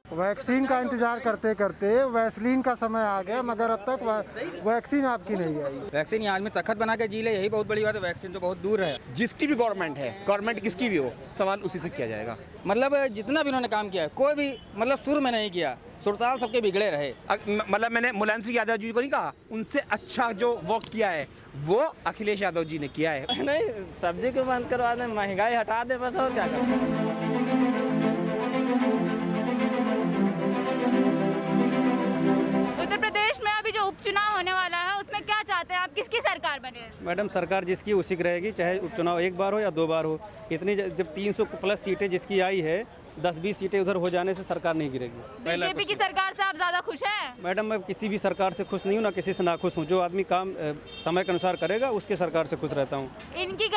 Vaccine का इंतजार करते करते वैसलीन का समय आ गया, मगर अब तक वैक्सीन आपकी नहीं आई। वैक्सीन यहाँ आदमी तखत बना के जी ले, यही बहुत बड़ी बात है। वैक्सीन तो बहुत दूर है। जिसकी भी गवर्नमेंट है, गवर्नमेंट किसकी भी हो, सवाल उसी से किया जाएगा। मतलब जितना भी उन्होंने काम किया है, कोई भी मतलब शुरू में नहीं किया। सुरताल सबके बिगड़े रहे। मतलब मैंने मुलायम सिंह यादव जी को नहीं कहा, उनसे अच्छा जो वर्क किया है वो अखिलेश यादव जी ने किया है। नहीं, सब्जी को बंद करवा दें, महंगाई हटा दे, बस और क्या करें। उत्तर प्रदेश में अभी जो उपचुनाव होने वाला है उसमें क्या चाहते हैं आप, किसकी सरकार बने? मैडम, सरकार जिसकी उसी की रहेगी, चाहे उपचुनाव एक बार हो या 2 बार हो। इतनी जब 300 प्लस सीटें जिसकी आई है, 10-20 सीटें उधर हो जाने से सरकार नहीं गिरेगी। बीजेपी की सरकार से आप ज्यादा खुश हैं? मैडम, मैं किसी भी सरकार से खुश नहीं हूँ, ना किसी से नाखुश हूँ। जो आदमी काम समय के अनुसार करेगा उसके सरकार से खुश रहता हूँ। इनकी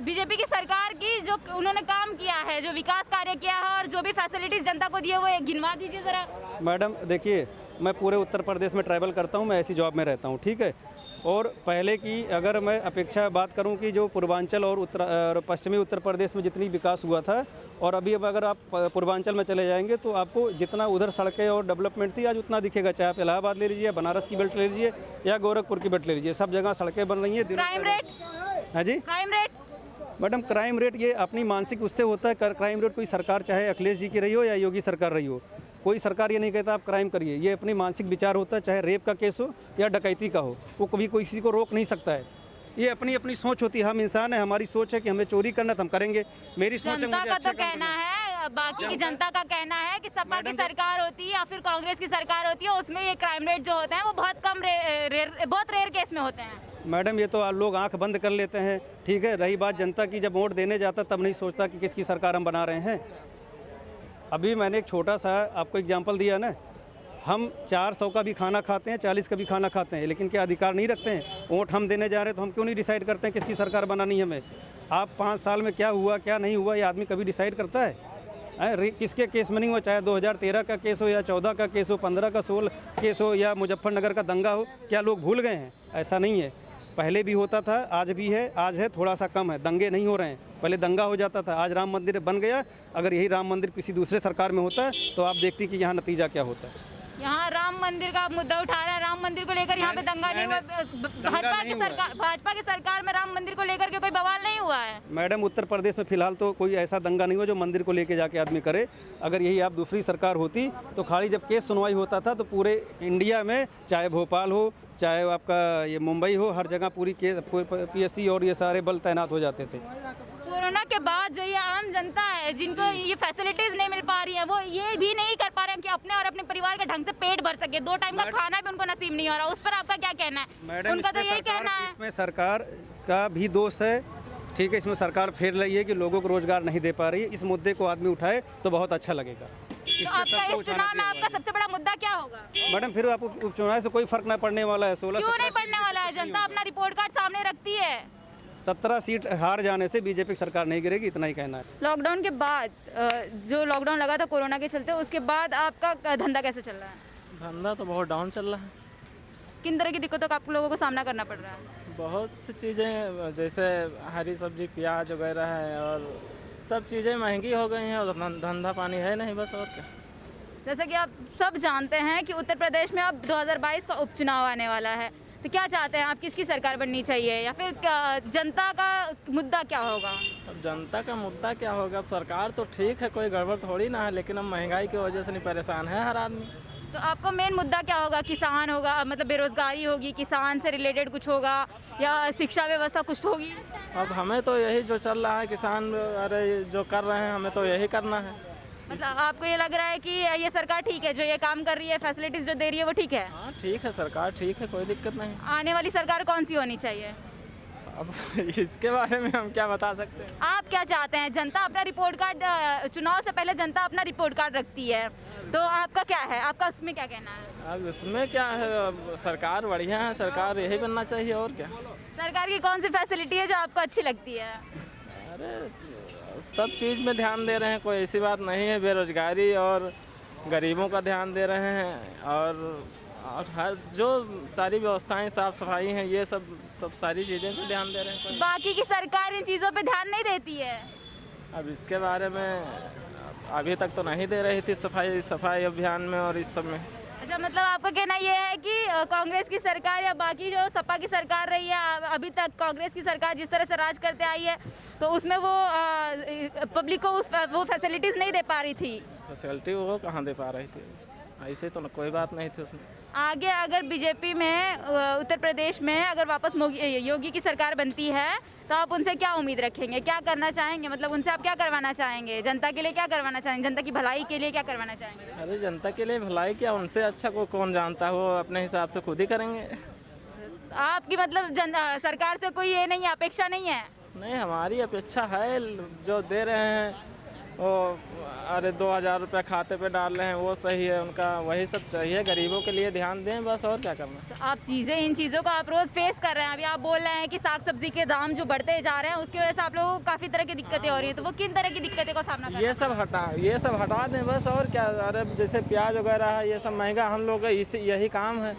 बीजेपी की सरकार की जो उन्होंने काम किया है, जो विकास कार्य किया है और जो भी फैसिलिटीज जनता को दी है, वो गिनवा दीजिए जरा। मैडम देखिए, मैं पूरे उत्तर प्रदेश में ट्रैवल करता हूँ, मैं ऐसी जॉब में रहता हूँ, ठीक है। और पहले की अगर मैं अपेक्षा बात करूं कि जो पूर्वांचल और पश्चिमी उत्तर प्रदेश में जितनी विकास हुआ था, और अभी अब अगर आप पूर्वांचल में चले जाएंगे तो आपको जितना उधर सड़कें और डेवलपमेंट थी आज उतना दिखेगा। चाहे आप इलाहाबाद ले लीजिए, बनारस की बेल्ट ले लीजिए या गोरखपुर की बेल्ट ले लीजिए, सब जगह सड़कें बन रही हैं। Crime rate? हाँ जी, crime rate? Madam, crime rate ये अपनी मानसिक उससे होता है। क्राइम रेट कोई सरकार चाहे अखिलेश जी की रही हो या योगी सरकार रही हो, कोई सरकार ये नहीं कहता आप क्राइम करिए। ये अपनी मानसिक विचार होता है, चाहे रेप का केस हो या डकैती का हो, वो कभी कोई किसी को रोक नहीं सकता है। ये अपनी अपनी सोच होती है। हम इंसान है, हमारी सोच है कि हमें चोरी करना तो हम करेंगे। मेरी सोच है, जनता का तो कहना है, बाकी की जनता का कहना है कि सपा की सरकार होती है या फिर कांग्रेस की सरकार होती है, उसमें ये क्राइम रेट जो होते हैं वो बहुत कम बहुत रेयर केस में होते हैं। मैडम, ये तो आप लोग आंख बंद कर लेते हैं, ठीक है। रही बात जनता की, जब वोट देने जाता तब नहीं सोचता कि किसकी सरकार हम बना रहे हैं। अभी मैंने एक छोटा सा आपको एग्जांपल दिया ना, हम 400 का भी खाना खाते हैं, 40 का भी खाना खाते हैं, लेकिन क्या अधिकार नहीं रखते हैं? वोट हम देने जा रहे हैं तो हम क्यों नहीं डिसाइड करते हैं किसकी सरकार बनानी है हमें? आप 5 साल में क्या हुआ क्या नहीं हुआ ये आदमी कभी डिसाइड करता है? किसके केस में नहीं हुआ, चाहे 2013 का केस हो या 14 का केस हो, 15 का 16 केस हो या मुजफ्फरनगर का दंगा हो, क्या लोग भूल गए हैं? ऐसा नहीं है, पहले भी होता था, आज भी है। आज है थोड़ा सा कम है, दंगे नहीं हो रहे हैं। पहले दंगा हो जाता था, आज राम मंदिर बन गया। अगर यही राम मंदिर किसी दूसरे सरकार में होता है तो आप देखती कि यहाँ नतीजा क्या होता है। यहाँ राम मंदिर का मुद्दा उठा रहा है, राम मंदिर को लेकर यहाँ पे दंगा नहीं हुआ। भाजपा की सरकार में राम मंदिर को लेकर के कोई बवाल नहीं हुआ है। मैडम, उत्तर प्रदेश में फिलहाल तो कोई ऐसा दंगा नहीं हुआ जो मंदिर को लेके जाके आदमी करे। अगर यही आप दूसरी सरकार होती तो खाली जब केस सुनवाई होता था तो पूरे इंडिया में, चाहे भोपाल हो चाहे आपका ये मुंबई हो, हर जगह पूरी PSC और ये सारे बल तैनात हो जाते थे। कोरोना के बाद जो ये आम जनता है जिनको ये फैसिलिटीज नहीं मिल पा रही है, वो ये भी नहीं कर पा रहे हैं कि अपने और अपने परिवार का ढंग से पेट भर सके। 2 टाइम का खाना भी उनको नसीब नहीं हो रहा, उस पर आपका क्या कहना है? मैडम, उनका तो यही कहना है। इसमें सरकार का भी दोष है, ठीक है। इसमें सरकार फेर रही है कि लोगों को रोजगार नहीं दे पा रही है। इस मुद्दे को आदमी उठाए तो बहुत अच्छा लगेगा। तो आपका इस चुनाव में आपका सबसे बड़ा मुद्दा क्या होगा? मैडम, फिर आप उपचुनाव से कोई फर्क नहीं पड़ने वाला है। 16 क्यों नहीं पड़ने वाला है? जनता अपना रिपोर्ट कार्ड सामने रखती है। 17 सीट हार जाने से बीजेपी की सरकार नहीं गिरेगी, इतना ही कहना है। लॉकडाउन के बाद जो लॉकडाउन लगा था कोरोना के चलते, उसके बाद आपका धंधा कैसे चल रहा है? धंधा तो बहुत डाउन चल रहा है। किन तरह की दिक्कतों का आप लोगों को सामना करना पड़ रहा है? बहुत सी चीज़ें, जैसे हरी सब्जी, प्याज वगैरह है, और सब चीज़ें महंगी हो गई हैं और धंधा पानी है नहीं, बस और क्या। जैसा कि आप सब जानते हैं कि उत्तर प्रदेश में अब 2022 का उपचुनाव आने वाला है, तो क्या चाहते हैं आप, किसकी सरकार बननी चाहिए या फिर जनता का मुद्दा क्या होगा? अब जनता का मुद्दा क्या होगा? अब सरकार तो ठीक है, कोई गड़बड़ थोड़ी ना है, लेकिन अब महंगाई की वजह से नहीं परेशान है हर आदमी। तो आपको मेन मुद्दा क्या होगा? किसान होगा, मतलब बेरोजगारी होगी, किसान से रिलेटेड कुछ होगा, या शिक्षा व्यवस्था कुछ होगी? अब हमें तो यही जो चल रहा है, किसान अरे जो कर रहे हैं हमें तो यही करना है। मतलब आपको ये लग रहा है कि ये सरकार ठीक है, जो ये काम कर रही है, फैसिलिटीज जो दे रही है वो ठीक है? हाँ ठीक है, सरकार ठीक है, कोई दिक्कत नहीं। आने वाली सरकार कौन सी होनी चाहिए? अब इसके बारे में हम क्या बता सकते हैं? आप क्या चाहते हैं? जनता अपना रिपोर्ट कार्ड, चुनाव से पहले जनता अपना रिपोर्ट कार्ड रखती है, तो आपका क्या है, आपका उसमें क्या कहना है? अब इसमें क्या है, सरकार बढ़िया है, सरकार यही बनना चाहिए और क्या। सरकार की कौन सी फैसिलिटी है जो आपको अच्छी लगती है? अरे सब चीज़ में ध्यान दे रहे हैं, कोई ऐसी बात नहीं है। बेरोजगारी और गरीबों का ध्यान दे रहे हैं, और और हर जो सारी व्यवस्थाएं साफ सफाई हैं ये सब सारी चीज़ें पे ध्यान दे रहे हैं। बाकी की सरकार इन चीज़ों पे ध्यान नहीं देती है। अब इसके बारे में अभी तक तो नहीं दे रही थी सफाई अभियान में और इस सब में। अच्छा, मतलब आपका कहना ये है कि कांग्रेस की सरकार या बाकी जो सपा की सरकार रही है अभी तक, कांग्रेस की सरकार जिस तरह से राज करते आई है तो उसमें वो पब्लिक को वो फैसिलिटीज़ नहीं दे पा रही थी। फैसिलिटी वो कहाँ दे पा रही थी, ऐसे तो कोई बात नहीं थी उसमें। आगे अगर बीजेपी में उत्तर प्रदेश में अगर वापस योगी की सरकार बनती है तो आप उनसे क्या उम्मीद रखेंगे, क्या करना चाहेंगे? मतलब उनसे आप क्या करवाना चाहेंगे, जनता के लिए क्या करवाना चाहेंगे, जनता की भलाई के लिए क्या करवाना चाहेंगे? अरे जनता के लिए भलाई क्या, उनसे अच्छा को कौन जानता है, वो अपने हिसाब से खुद ही करेंगे। आपकी मतलब सरकार से कोई ये नहीं है, अपेक्षा नहीं है? नहीं, हमारी अपेक्षा है जो दे रहे हैं वो, अरे 2000 रुपये खाते पे डाल रहे हैं वो सही है, उनका वही सब चाहिए, गरीबों के लिए ध्यान दें बस, और क्या करना। तो आप इन चीज़ों को आप रोज़ फेस कर रहे हैं। अभी आप बोल रहे हैं कि साग सब्जी के दाम जो बढ़ते जा रहे हैं उसकी वजह से आप लोगों को काफ़ी तरह की दिक्कतें हो रही है, तो वो किन तरह की दिक्कतें का सामना कर रहे हैं? ये सब हटा दें बस, और क्या। अरे जैसे प्याज वगैरह है ये सब महंगा, हम लोग का यही काम है,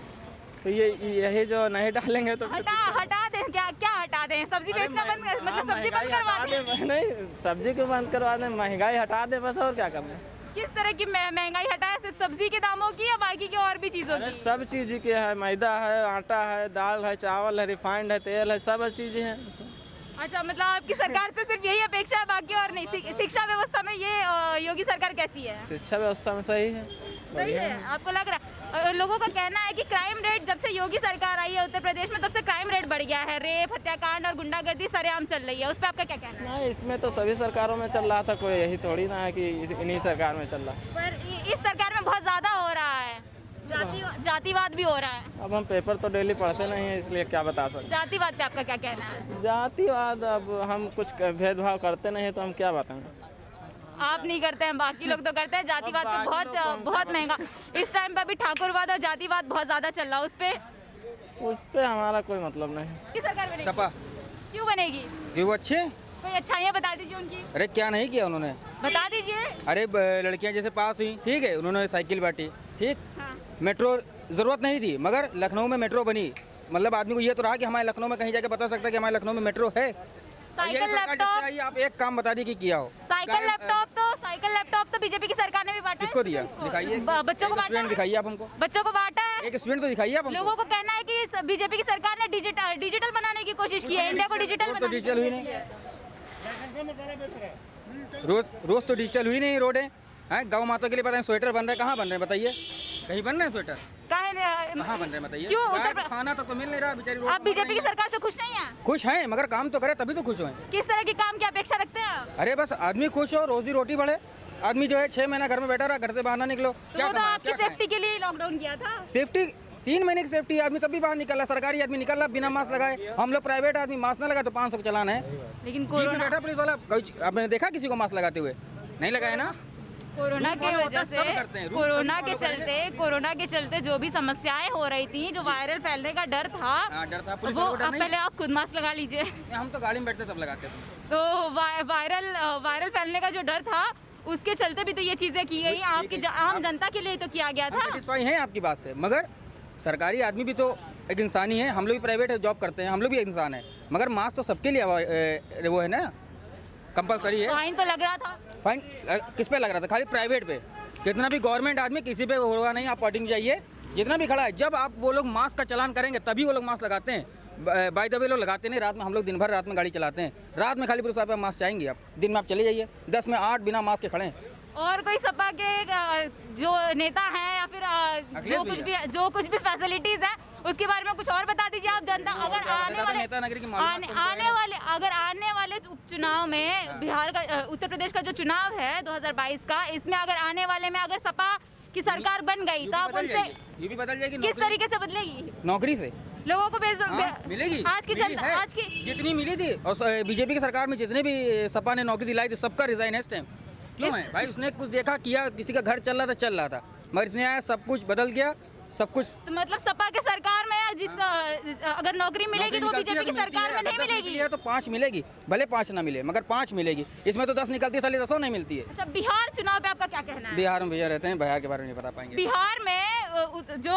तो यही जो नहीं डालेंगे तो हटा दें। क्या हटा दें? सब्जी बेचना बंद, मतलब सब्जी बंद करवा दें? नहीं, सब्जी क्यों बंद करवा दें, महंगाई हटा दें बस, और क्या करना। किस तरह की महंगाई हटाए? सिर्फ सब्जी के दामों की या बाकी की और भी चीज़ों की? सब चीज़ के है, मैदा है, आटा है, दाल है, चावल है, रिफाइंड है, तेल है, सब चीज़ें हैं। अच्छा, मतलब आपकी सरकार से सिर्फ यही अपेक्षा है, बाकी और नहीं। शिक्षा व्यवस्था में ये योगी सरकार कैसी है? शिक्षा व्यवस्था में सही है, सही है आपको लग रहा है? लोगों का कहना है कि क्राइम रेट जब से योगी सरकार आई है उत्तर प्रदेश में तब से क्राइम रेट बढ़ गया है, रेप, हत्याकांड और गुंडागर्दी सरेआम चल रही है, उस पर आपका क्या कहना है? नहीं, इसमें तो सभी सरकारों में चल रहा था, कोई यही थोड़ी ना है कि इन्हीं सरकार में चल रहा है। पर इस सरकार में बहुत ज़्यादा हो रहा है, जातिवाद भी हो रहा है। अब हम पेपर तो डेली पढ़ते नहीं है, इसलिए क्या बता सकते। जातिवाद पे आपका क्या कहना है? जातिवाद, अब हम कुछ भेदभाव करते नहीं है तो हम क्या बताएं। आप नहीं करते हैं, बाकी लोग तो करते हैं। जातिवाद पे बहुत महंगा इस टाइम पे अभी ठाकुरवाद और जातिवाद बहुत ज़्यादा चल रहा है, उस पे हमारा कोई मतलब नहीं। किस सरकार बनेगी? सपा। क्यों बनेगी? कि वो अच्छे। कोई अच्छाइयाँ बता दीजिए उनकी। अरे क्या नहीं किया उन्होंने, बता दीजिए। अरे लड़कियां जैसे पास हुई, ठीक है, उन्होंने साइकिल बांटी, ठीक। हाँ। मेट्रो ज़रूरत नहीं थी मगर लखनऊ में मेट्रो बनी, मतलब आदमी को ये तो रहा कि हमारे लखनऊ में कहीं जाके बता सकता है कि हमारे लखनऊ में मेट्रो है। साइकिल लैपटॉप, आप एक काम बता दी कि किया हो। साइकिल लैपटॉप तो बीजेपी की सरकार ने भी बांटा है। किसको दिया? दिखाइए, बच्चों को बांटा स्टूडेंट है। दिखाइए आप हमको, बच्चों को बांटा है। एक स्टूडेंट तो दिखाइए आप हमको। लोगों को कहना है कि बीजेपी की सरकार ने डिजिटल बनाने की कोशिश की है, इंडिया को डिजिटल तो डिजिटल हुई नहीं, रोज तो डिजिटल हुई नहीं रोड है। गौ माता के लिए पता है स्वेटर बन रहे, कहाँ बन रहे हैं बताइए? कहीं बन रहे हैं स्वेटर? कहाँ बन रहे हैं बताइए? क्यों खाना तो मिल नहीं रहा बेचारी। आप बीजेपी की सरकार से खुश नहीं है? खुश हैं मगर काम तो करे तभी तो खुश हुए। किस तरह के काम की अपेक्षा रखते हैं? अरे बस आदमी खुश हो, रोजी रोटी बढ़े। आदमी जो है 6 महीना घर में बैठा रहा, घर से बाहर ना निकलो, तो वो तो आपकी सेफ्टी के लिए लॉकडाउन किया था। सेफ्टी 3 महीने की सेफ्टी, आदमी तभी बाहर निकल रहा, सरकारी आदमी निकल रहा बिना मास्क लगाए। हम लोग प्राइवेट आदमी मास्क ना लगाए तो 500 का चालान है। लेकिन जीप में बैठा पुलिस वाला, आपने देखा किसी को मास्क लगाते हुए? नहीं लगाए ना। कोरोना की वजह से, कोरोना के चलते जो भी समस्याएं हो रही थी, जो वायरल फैलने का डर था, वो अब पहले आप खुद मास्क लगा लीजिए। हम तो गाड़ी में बैठते तब लगाते थे। तो वायरल फैलने का जो डर था उसके चलते भी तो ये चीजें की गई, आपकी आम जनता के लिए तो किया गया था। सेटिस्फाई हैं आपकी बात से, मगर सरकारी आदमी भी तो एक इंसान ही है। हम लोग भी प्राइवेट जॉब करते हैं, हम लोग भी इंसान है, मगर मास्क तो सबके लिए वो है ना, कंपलसरी है। फाइन तो लग रहा था। फाइन किस पे लग रहा था? खाली प्राइवेट पे। कितना भी गवर्नमेंट आदमी किसी पे होगा नहीं, आप पार्टी में जाइए, जितना भी खड़ा है, जब आप वो लोग मास्क का चालान करेंगे तभी वो लोग मास्क लगाते हैं। बाय द वे लोग लगाते नहीं, रात में हम लोग दिन भर रात में गाड़ी चलाते हैं, रात में खाली पुलिस वाले मास्क चाहेंगे। आप दिन में आप चले जाइए, 10 में 8 बिना मास्क के खड़े हैं। और कोई सपा के जो नेता हैं या फिर जो कुछ भी फैसिलिटीज है उसके बारे में कुछ और बता दीजिए आप जनता। अगर आने वाले उपचुनाव में बिहार का, उत्तर प्रदेश का जो चुनाव है 2022 का, इसमें अगर आने वाले में अगर सपा की सरकार बन गई तो आप उनसे ये भी बदल जाएगी। किस तरीके से बदलेगी? नौकरी से लोगों को मिलेगी। आज की जनता, आज की जितनी मिली थी, और बीजेपी की सरकार में जितने भी सपा ने नौकरी दिलाई थी सबका रिजाइन है इस टाइम। क्यों है भाई? उसने कुछ देखा किया, किसी का घर चल रहा था, मगर इसने आया सब कुछ बदल गया, सब कुछ। तो मतलब सपा के सरकार में जिसका अगर नौकरी मिलेगी तो बीजेपी की सरकार में नहीं मिलेगी। तो 5 मिलेगी, भले 5 ना मिले मगर 5 मिलेगी। इसमें तो 10 निकलती है, साली 10 नहीं मिलती है। अच्छा, बिहार चुनाव पे आपका क्या कहना है? बिहार में भैया रहते हैं, बिहार के बारे में नहीं बता पाएंगे। बिहार में जो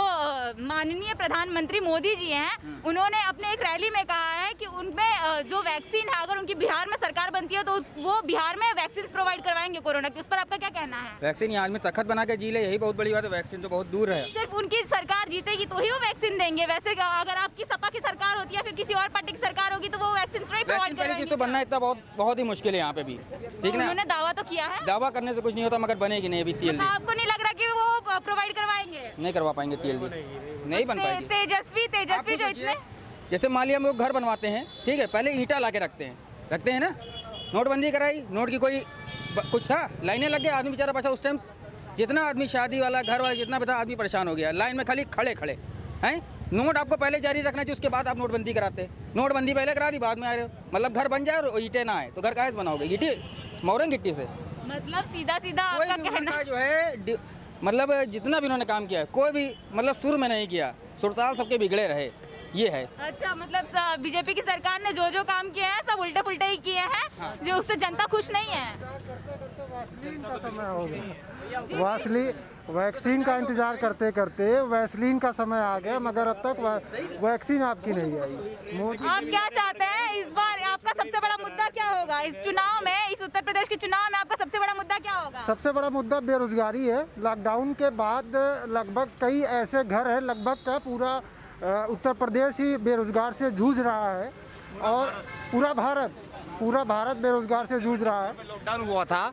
माननीय प्रधानमंत्री मोदी जी हैं, उन्होंने अपने एक रैली में कहा है कि उनमें जो वैक्सीन है, अगर उनकी बिहार में सरकार बनती है तो वो बिहार में वैक्सीन प्रोवाइड करवाएंगे कोरोना की। उस पर आपका क्या कहना है? वैक्सीन यहाँ आदमी तखत बना के जी ले, यही बहुत बड़ी बात है। वैक्सीन तो बहुत दूर है। सिर्फ उनकी सरकार जीतेगी तो ही वो वैक्सीन देंगे। वैसे अगर आपकी सपा की सरकार होती है, फिर किसी और पार्टी की सरकार होगी, तो वो वैक्सीन नहीं प्रोवाइड पहली चीज तो करेंगे। बनना इतना बहुत ही मुश्किल है यहाँ पे भी, ठीक ना। उन्होंने दावा तो किया है, दावा करने से कुछ नहीं होता, मगर बनेगी नहीं अभी TLD। आपको नहीं लग रहा कि वो प्रोवाइड करवाएंगे? नहीं करवा पाएंगे TLD, नहीं बन पाएगी। तेजस्वी जो इतने, जैसे मान लिया हम लोग घर बनवाते हैं, ठीक है, पहले ईंटा ला के रखते हैं ना। नोटबंदी कराई, नोट की कोई कुछ था, लाइनें लग गए, आदमी बेचारा बचा। उस टाइम जितना आदमी शादी वाला, घर वाला, जितना बता आदमी परेशान हो गया, लाइन में खाली खड़े हैं। नोट आपको पहले जारी रखना चाहिए, उसके बाद आप नोटबंदी कराते। नोटबंदी पहले करा दी, बाद में आ रहे हो। मतलब घर बन जाए और ईंटें ना आए तो घर काहे से बनाओगे? गिट्टी मोरंग गिट्टी से। मतलब सीधा कोई आपका भी कहना उनका जो है मतलब जितना भी उन्होंने काम किया है, कोई भी मतलब शुरू में नहीं किया, सुरताल सबके बिगड़े रहे, ये है। अच्छा, मतलब बीजेपी की सरकार ने जो काम किए हैं सब उल्टे पुल्टे ही किए हैं। हाँ। जो उससे जनता खुश नहीं है। वैसलीन का समय हो गया। वैक्सीन का इंतजार करते करते वैसलीन का समय आ गया, मगर अब तक वैक्सीन आपकी नहीं आई। मोदी आप क्या चाहते हैं इस बार? आपका सबसे बड़ा मुद्दा क्या होगा इस चुनाव में? इस उत्तर प्रदेश के चुनाव में आपका सबसे बड़ा मुद्दा क्या होगा? सबसे बड़ा मुद्दा बेरोजगारी है। लॉकडाउन के बाद लगभग कई ऐसे घर हैं, लगभग का पूरा उत्तर प्रदेश ही बेरोजगार से जूझ रहा है, और पूरा भारत बेरोजगार से जूझ रहा है। लॉकडाउन हुआ था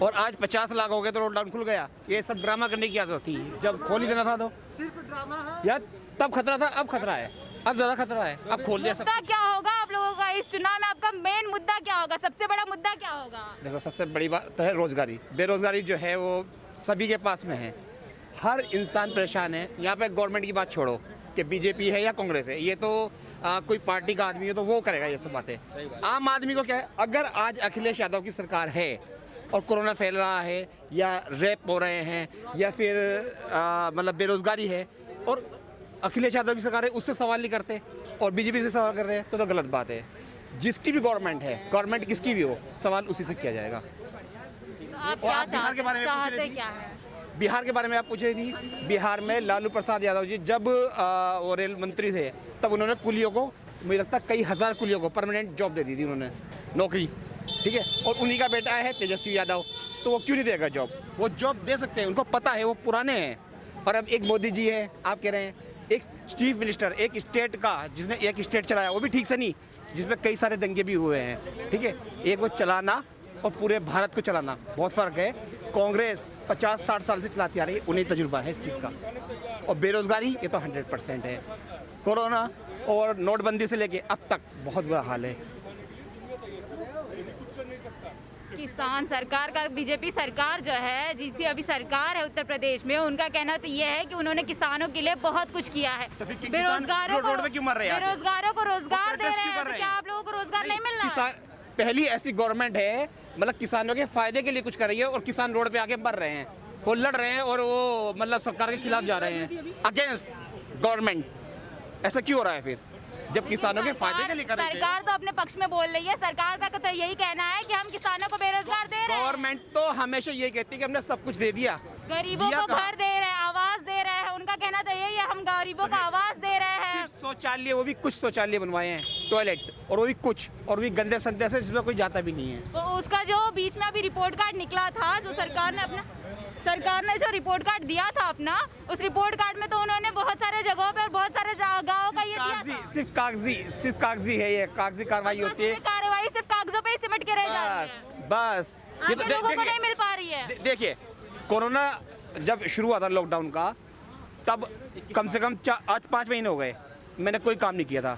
और आज 50 लाख हो गए तो लॉकडाउन खुल गया। ये सब ड्रामा करने की क्या जरूरत थी? जब खोल ही देना था तो सिर्फ ड्रामा है यार, तब खतरा था, अब खतरा है, अब ज्यादा खतरा है, अब खोल दिया सब। मुद्दा क्या होगा आप लोगों का इस चुनाव में? आपका मेन मुद्दा क्या होगा? सबसे बड़ा मुद्दा क्या होगा? देखो, सबसे बड़ी बात तो है रोजगारी। बेरोजगारी जो है वो सभी के पास में है, हर इंसान परेशान है। यहाँ पे गवर्नमेंट की बात छोड़ो कि बीजेपी है या कांग्रेस है, ये तो कोई पार्टी का आदमी है तो वो करेगा ये सब बातें। आम आदमी को क्या है, अगर आज अखिलेश यादव की सरकार है और कोरोना फैल रहा है या रेप हो रहे हैं या फिर मतलब बेरोजगारी है और अखिलेश यादव की सरकार है, उससे सवाल नहीं करते और बीजेपी से सवाल कर रहे हैं तो गलत बात है। जिसकी भी गवर्नमेंट है, गवर्नमेंट किसकी भी हो, सवाल उसी से किया जाएगा। तो आप और क्या आप बिहार के बारे में पूछ रही चाहते थी? क्या है? बिहार के बारे में आप पूछ रही थी। बिहार में लालू प्रसाद यादव जी जब वो रेल मंत्री थे, तब उन्होंने कुलियों को, मुझे लगता है कई हज़ार कुलियों को परमानेंट जॉब दे दी थी उन्होंने, नौकरी, ठीक है। और उन्हीं का बेटा है तेजस्वी यादव, तो वो क्यों नहीं देगा जॉब? वो जॉब दे सकते हैं, उनको पता है, वो पुराने हैं। और अब एक मोदी जी है, आप कह रहे हैं एक चीफ मिनिस्टर एक स्टेट का, जिसने एक स्टेट चलाया, वो भी ठीक से नहीं, जिसमें कई सारे दंगे भी हुए हैं, ठीक है। एक वो चलाना और पूरे भारत को चलाना, बहुत फ़र्क है। कांग्रेस 50-60 साल से चलाती आ रही है, उन्हें तजुर्बा है इस चीज़ का। और बेरोजगारी ये तो 100% है। कोरोना और नोटबंदी से लेके अब तक बहुत बुरा हाल है। किसान सरकार का, बीजेपी सरकार जो है, जिसकी अभी सरकार है उत्तर प्रदेश में, उनका कहना तो ये है कि उन्होंने किसानों के लिए बहुत कुछ किया है। तो फिर किसान बेरोजगारों रोड पे क्यों मर रहे हैं? बेरोजगारों को रोजगार दे प्रोटेस्ट रहे क्यों हैं, कर तो रहे क्या हैं? आप लोगों को रोजगार नहीं मिल रहा है? किसान पहली ऐसी गवर्नमेंट है, मतलब किसानों के फायदे के लिए कुछ कर रही है और किसान रोड पे आके मर रहे हैं, वो लड़ रहे हैं और वो मतलब सरकार के खिलाफ जा रहे हैं, अगेंस्ट गवर्नमेंट। ऐसा क्यों हो रहा है फिर, जब किसानों के फायदे के लिए कर रहे थे? सरकार तो अपने पक्ष में बोल रही है। सरकार का तो यही कहना है कि हम किसानों को बेरोजगार दे रहे हैं। गवर्नमेंट तो हमेशा ये कहती है कि हमने सब कुछ दे दिया, गरीबों दिया को कहाँ? घर दे रहे हैं, आवास दे रहे हैं। उनका कहना तो यही है, हम गरीबों को आवास दे रहे हैं। सिर्फ शौचालय, वो भी कुछ शौचालय बनवाए हैं, टॉयलेट, और वो भी कुछ, और भी गंदे संदे से जिसमें कोई जाता भी नहीं है। तो उसका जो बीच में अभी रिपोर्ट कार्ड निकला था, जो सरकार ने जो रिपोर्ट कार्ड दिया था अपना, उस रिपोर्ट कार्ड में तो उन्होंने बहुत सारे जगहों पे और बहुत सारे गाँवों का ये दिया था। सिर्फ कागजी है, ये कागजी कार्रवाई होती है। कार्रवाई सिर्फ कागजों पे ही सिमट के रह जा रही है। बस आगे लोगों को नहीं मिल पा रही है। देखिए, कोरोना जब शुरू हुआ था लॉकडाउन का, तब कम से कम 5 महीने हो गए, मैंने कोई काम नहीं किया था।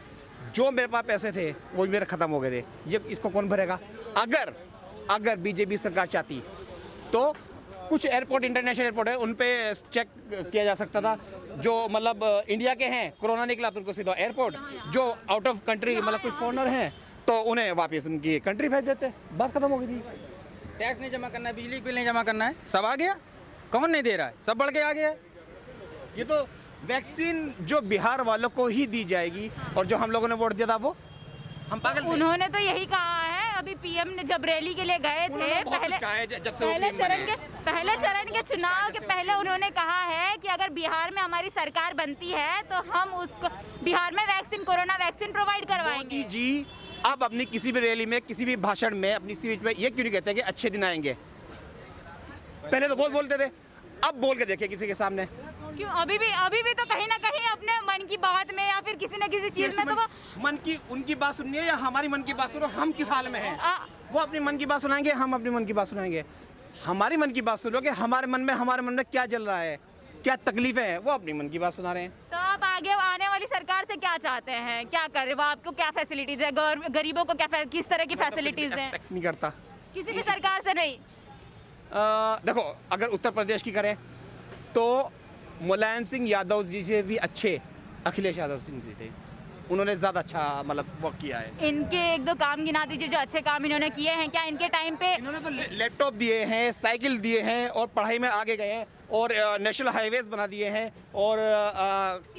जो मेरे पास पैसे थे वो भी मेरे ख़त्म हो गए थे। ये इसको कौन भरेगा? अगर बीजेपी सरकार चाहती तो कुछ एयरपोर्ट, इंटरनेशनल एयरपोर्ट है, उन पे चेक किया जा सकता था। जो मतलब इंडिया के हैं, कोरोना निकला तो उनको सीधा एयरपोर्ट, जो आउट ऑफ कंट्री मतलब कोई फॉरनर हैं तो उन्हें वापस उनकी कंट्री भेज देते, बात खत्म हो गई थी। टैक्स नहीं जमा करना है, बिजली बिल नहीं जमा करना है, सब आ गया। कौन नहीं दे रहा है? सब बढ़ के आ गया है। ये तो वैक्सीन जो बिहार वालों को ही दी जाएगी और जो हम लोगों ने वोट दिया था वो हम पागल थे। उन्होंने तो यही कहा है, अभी पीएम ने जब रैली के लिए गए थे उन्होंने बहुत पहले कुछ कहा है जब से वो पहले PM चरण बने के पहले चरण के चुनाव के पहले उन्होंने कहा है कि अगर बिहार में हमारी सरकार बनती है तो हम उसको बिहार में वैक्सीन, कोरोना वैक्सीन प्रोवाइड करवाएंगे। मोदी जी अब अपनी किसी भी रैली में, किसी भी भाषण में, अपनी स्पीच में ये क्यों नहीं कहते कि अच्छे दिन आएंगे? पहले तो बहुत बोलते थे, अब बोल के देखिए किसी के सामने। क्यों अभी भी तो कहीं ना कहीं अपने मन की बात में या फिर किसी न किसी चीज में तो वो मन की उनकी बात सुननी है या हमारी मन की बात सुनो? हम किस हाल में हैं? वो अपनी मन की बात सुनाएंगे, हम अपनी मन की बात सुनाएंगे। हमारी मन की बात सुनो कि हमारे मन में क्या चल रहा है, क्या तकलीफें हैं, वो अपनी मन की बात सुना रहे हैं। तो आप आगे आने वाली सरकार से क्या चाहते हैं, क्या कर रहे, वो आपको क्या फैसिलिटीज है, गरीबों को क्या किस तरह की फैसिलिटीज है? एक्सपेक्ट नहीं करता किसी भी सरकार से नहीं। देखो, अगर उत्तर प्रदेश की करें तो मुलायम सिंह यादव जी से भी अच्छे अखिलेश यादव सिंह जी थे। उन्होंने ज़्यादा अच्छा मतलब वर्क किया है। इनके एक दो काम गिना दीजिए जो अच्छे काम इन्होंने किए हैं। क्या इनके टाइम पे इन्होंने तो लैपटॉप दिए हैं, साइकिल दिए हैं और पढ़ाई में आगे गए हैं और नेशनल हाईवेज बना दिए हैं और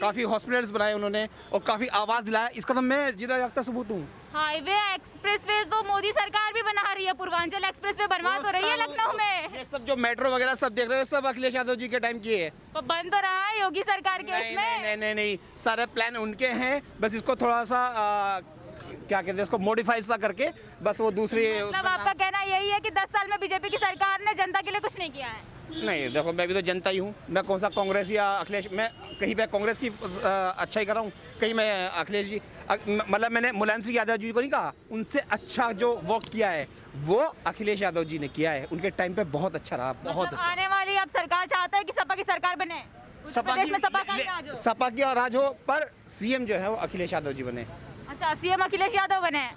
काफ़ी हॉस्पिटल्स बनाए उन्होंने और काफ़ी आवाज़ दिलाया। इसका तो मैं जितना जागता सबूत हूँ। हाईवे एक्सप्रेसवे तो मोदी सरकार भी बना रही है, पूर्वांचल एक्सप्रेसवे बनवा तो रही है लखनऊ में। ये सब जो मेट्रो वगैरह सब देख रहे हो सब अखिलेश यादव जी के टाइम किए हैं। तो बन तो रहा है योगी सरकार के नहीं, उसमें। नहीं नहीं नहीं, सारे प्लान उनके हैं, बस इसको थोड़ा सा क्या कहते हैं इसको मॉडिफाई सा करके बस वो दूसरी मतलब आपका कहना यही है कि 10 साल में बीजेपी की सरकार ने जनता के लिए कुछ नहीं किया है? नहीं, देखो मैं भी तो जनता ही हूँ। मैं कौन सा कांग्रेस या अखिलेश, मैं कहीं पे कांग्रेस की अच्छा ही कर रहा हूँ, कहीं मैं अखिलेश जी मतलब मैंने मुलायम सिंह यादव जी को नहीं कहा, उनसे अच्छा जो वर्क किया है वो अखिलेश यादव जी ने किया है। उनके टाइम पे बहुत अच्छा रहा, बहुत मतलब अच्छा। आने वाली अब सरकार चाहता है कि सपा की सरकार बने, उत्तर प्रदेश में सपा का राज हो। सपा की राज हो पर सीएम जो है वो अखिलेश यादव जी बने। अच्छा, सीएम अखिलेश यादव बने,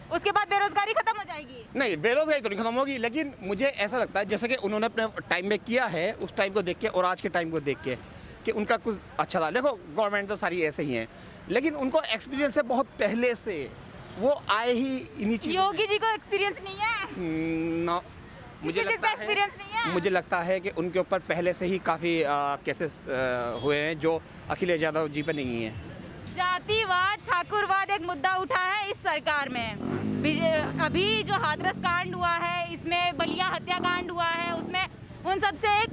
उसके बाद बेरोजगारी खत्म हो जाएगी? नहीं, बेरोजगारी तो नहीं खत्म होगी, लेकिन मुझे ऐसा लगता है जैसे कि उन्होंने अपने टाइम में किया है, उस टाइम को देख के और आज के टाइम को देख के कि उनका कुछ अच्छा था। देखो गवर्नमेंट तो सारी ऐसे ही हैं, लेकिन उनको एक्सपीरियंस है बहुत पहले से, वो आए ही इन्हीं चीज़ों में। योगी जी को एक्सपीरियंस नहीं है? ना, मुझे किसी चीज़ का लगता एक्सपीरियंस नहीं है? मुझे लगता है कि उनके ऊपर पहले से ही काफ़ी केसेस हुए हैं जो अखिलेश यादव जी पे नहीं है। जातिवाद, ठाकुरवाद एक मुद्दा उठा है इस सरकार में। अभी जो हाथरस कांड हुआ है, इसमें बलिया हत्याकांड हुआ है, उसमें उन सब से एक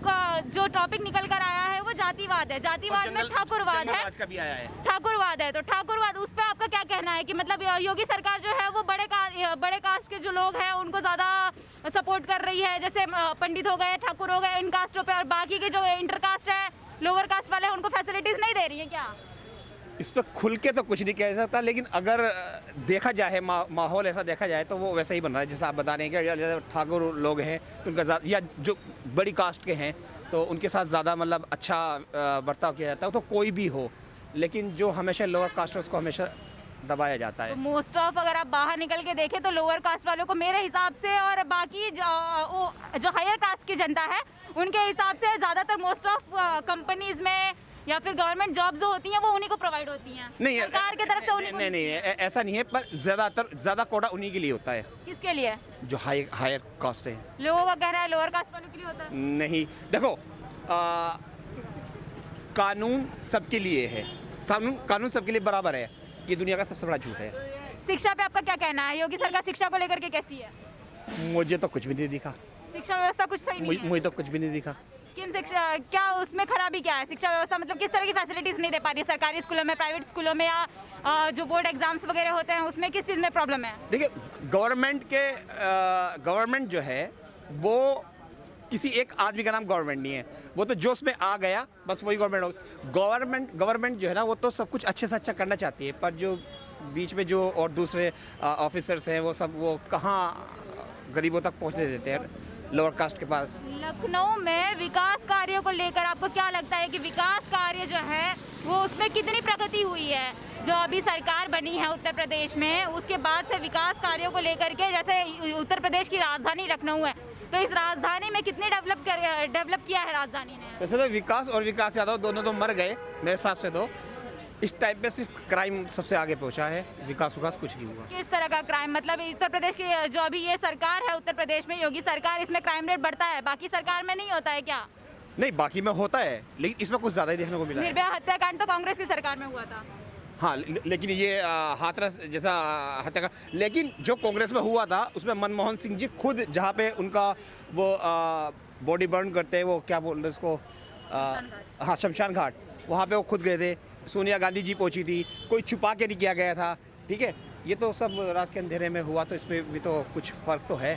जो टॉपिक निकल कर आया है वो जातिवाद है। जातिवाद में ठाकुरवाद है, का भी आया है। ठाकुरवाद है। तो ठाकुरवाद, उस पर आपका क्या कहना है कि मतलब योगी सरकार जो है वो बड़े कास्ट के जो लोग हैं उनको ज़्यादा सपोर्ट कर रही है, जैसे पंडित हो गए, ठाकुर हो गए, इन कास्टों पे, और बाकी के जो इंटरकास्ट है, लोअर कास्ट वाले हैं, उनको फैसिलिटीज़ नहीं दे रही है क्या? इस पर खुल के तो कुछ नहीं कह सकता, लेकिन अगर देखा जाए माहौल ऐसा देखा जाए तो वो वैसा ही बन रहा है जैसा आप बता रहे हैं कि जैसे ठाकुर लोग हैं तो उनका या जो बड़ी कास्ट के हैं तो उनके साथ ज़्यादा मतलब अच्छा बर्ताव किया जाता है, तो कोई भी हो, लेकिन जो हमेशा लोअर कास्ट है उसको हमेशा दबाया जाता है। मोस्ट ऑफ अगर आप बाहर निकल के देखें तो लोअर कास्ट वालों को मेरे हिसाब से, और बाकी जो हायर कास्ट की जनता है उनके हिसाब से ज़्यादातर मोस्ट ऑफ कंपनीज में या फिर गवर्नमेंट जॉब जो होती हैं वो उन्हीं को प्रोवाइड होती हैं, नहीं, सरकार की तरफ से उन्हीं को। नहीं, ऐसा नहीं है, पर ज़्यादा कोटा उन्हीं के लिए होता है। किसके लिए? जो हायर कास्ट है। लोगों का कहना है लोअर कास्ट वालों के लिए होता है। नहीं, देखो कानून सबके लिए है, कानून सबके लिए बराबर है, ये दुनिया का सबसे बड़ा झूठ है। शिक्षा पे आपका क्या कहना है? योगी सरकार शिक्षा को लेकर के कैसी है? मुझे तो कुछ भी नहीं दिखा, शिक्षा व्यवस्था कुछ सही नहीं है। मुझे तो कुछ भी नहीं दिखा। किन शिक्षा, क्या उसमें खराबी क्या है? शिक्षा व्यवस्था मतलब किस तरह की फैसिलिटीज़ नहीं दे पा रही है सरकारी स्कूलों में, प्राइवेट स्कूलों में, या जो बोर्ड एग्जाम्स वगैरह होते हैं उसमें किस चीज़ में प्रॉब्लम है? देखिए, गवर्नमेंट जो है वो किसी एक आदमी का नाम गवर्नमेंट नहीं है, वो तो जोश में आ गया बस वही गवर्नमेंट हो। गवर्नमेंट जो है ना वो तो सब कुछ अच्छे से अच्छा करना चाहती है, पर जो बीच में जो और दूसरे ऑफिसर्स हैं वो कहाँ गरीबों तक पहुँचने देते हैं, लोअर कास्ट के पास। लखनऊ में विकास कार्यों को लेकर आपको क्या लगता है कि विकास कार्य जो है वो उसमें कितनी प्रगति हुई है? जो अभी सरकार बनी है उत्तर प्रदेश में, उसके बाद से विकास कार्यों को लेकर के, जैसे उत्तर प्रदेश की राजधानी लखनऊ है, तो इस राजधानी में कितनी डेवलप किया है राजधानी ने? वैसे तो विकास और विकास यादव दोनों तो मर गए मेरे हिसाब से, तो इस टाइम पे सिर्फ क्राइम सबसे आगे पहुंचा है, विकास कुछ नहीं हुआ। किस तरह का क्राइम? मतलब उत्तर प्रदेश की जो अभी ये सरकार है उत्तर प्रदेश में, योगी सरकार, इसमें क्राइम रेट बढ़ता है, बाकी सरकार में नहीं होता है क्या? नहीं, बाकी में होता है, लेकिन इसमें कुछ ज़्यादा ही देखने को मिला है। निर्भया हत्याकांड तो कांग्रेस की सरकार में हुआ था। हाँ, लेकिन ये हाथरस जैसा हत्याकांड, लेकिन जो कांग्रेस में हुआ था उसमें मनमोहन सिंह जी खुद जहाँ पे उनका वो बॉडी बर्न करते हैं, वो क्या बोल रहे उसको, हाँ शमशान घाट, वहाँ पे वो खुद गए थे। सोनिया गांधी जी पहुँची थी, कोई छुपा के नहीं किया गया था। ठीक है, ये तो सब रात के अंधेरे में हुआ, तो इसमें भी तो कुछ फ़र्क तो है।